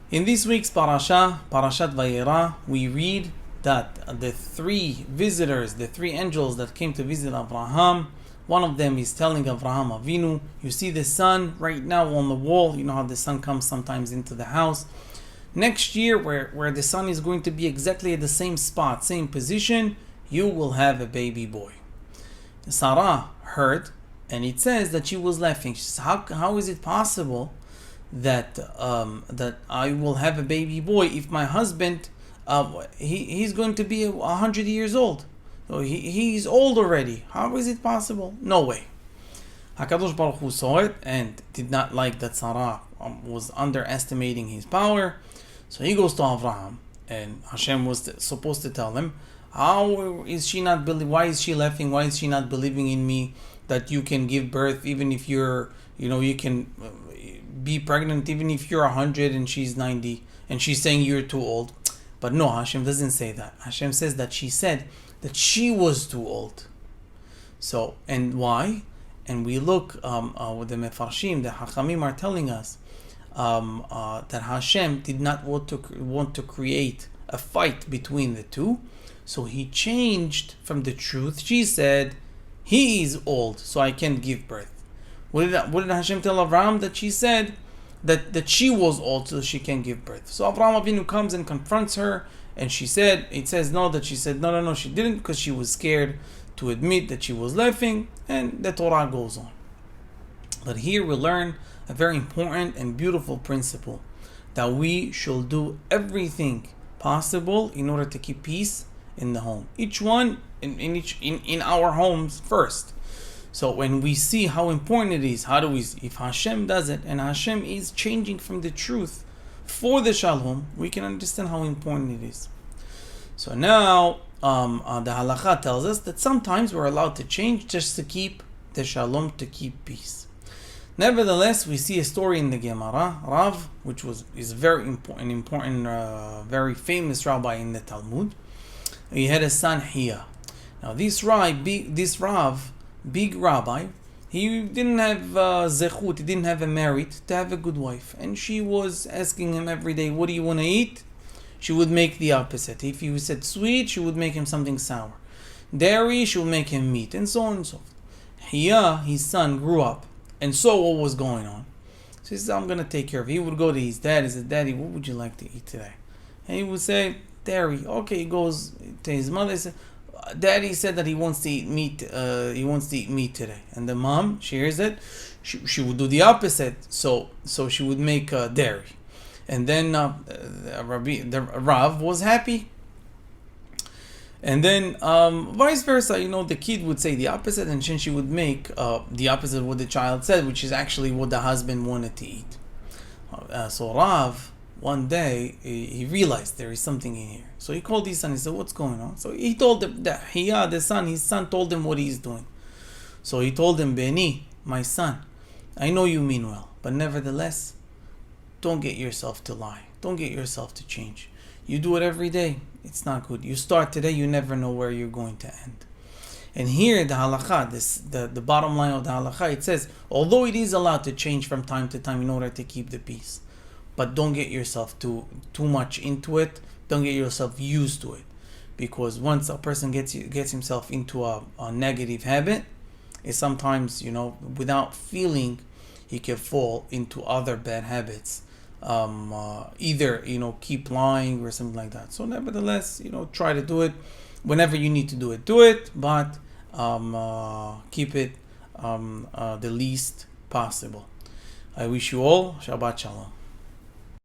In this week's Parashat Vayera, we read that the three visitors, the three angels that came to visit Abraham, one of them is telling Abraham Avinu, you see the sun right now on the wall. You know how the sun comes sometimes into the house. Next year, where the sun is going to be exactly at the same spot, same position, you will have a baby boy. Sarah heard, and it says that she was laughing. She says, how is it possible that that I will have a baby boy if my husband he's going to be 100 years old? So he's old already. How is it possible? No way. HaKadosh Baruch Hu saw it and did not like that Sarah was underestimating his power. So he goes to Abraham, and Hashem was supposed to tell him, how is she not believing? Why is she laughing? Why is she not believing in me that you can give birth even if you're, you can be pregnant even if you're 100 and she's 90, and she's saying you're too old? But no, Hashem doesn't say that. Hashem says that she said that she was too old. So, and why? And we look with the Mefarshim, the Hachamim are telling us that Hashem did not want to create a fight between the two, so he changed from the truth. She said, he is old, so I can't give birth. What did Hashem tell Abraham? That she said that she was old, so she can give birth. So Abraham Avinu comes and confronts her, and she said, it says no, that she said no, she didn't, because she was scared to admit that she was laughing, and the Torah goes on. But here we learn a very important and beautiful principle, that we should do everything possible in order to keep peace in the home. Each one in our homes first. So when we see how important it is, if Hashem does it, and Hashem is changing from the truth for the shalom, we can understand how important it is. So now the halakha tells us that sometimes we're allowed to change just to keep the shalom, to keep peace. Nevertheless, we see a story in the Gemara, Rav, which is very important, very famous rabbi in the Talmud. He had a son, Hiya. Now this Rav, big rabbi, he didn't have zechut, he didn't have a merit to have a good wife. And she was asking him every day, what do you want to eat? She would make the opposite. If he said sweet, she would make him something sour. Dairy, she would make him meat, and so on and so forth. Hiya, his son, grew up and saw what was going on. So he said, I'm going to take care of it. He would go to his dad. He said, Daddy, what would you like to eat today? And he would say, dairy. Okay, he goes to his mother. He said, Daddy said that he wants to eat meat. He wants to eat meat today. And the mom, she hears it. She would do the opposite. So she would make dairy. And then the Rav was happy. And then vice versa, the kid would say the opposite, and then she would make the opposite of what the child said, which is actually what the husband wanted to eat. So Rav, one day, he realized there is something in here. So he called his son. He said, what's going on? So he told him that his son told him what he's doing. So he told him, Beni, my son, I know you mean well, but nevertheless, don't get yourself to lie. Don't get yourself to change. You do it every day. It's not good. You start today, you never know where you're going to end. And here, the halakha, the bottom line of the halakha, it says, although it is allowed to change from time to time in order to keep the peace, but don't get yourself too much into it. Don't get yourself used to it, because once a person gets himself into a negative habit, it sometimes, without feeling, he can fall into other bad habits. Either keep lying or something like that. So nevertheless, try to do it whenever you need to do it, but keep it the least possible. I wish you all Shabbat Shalom.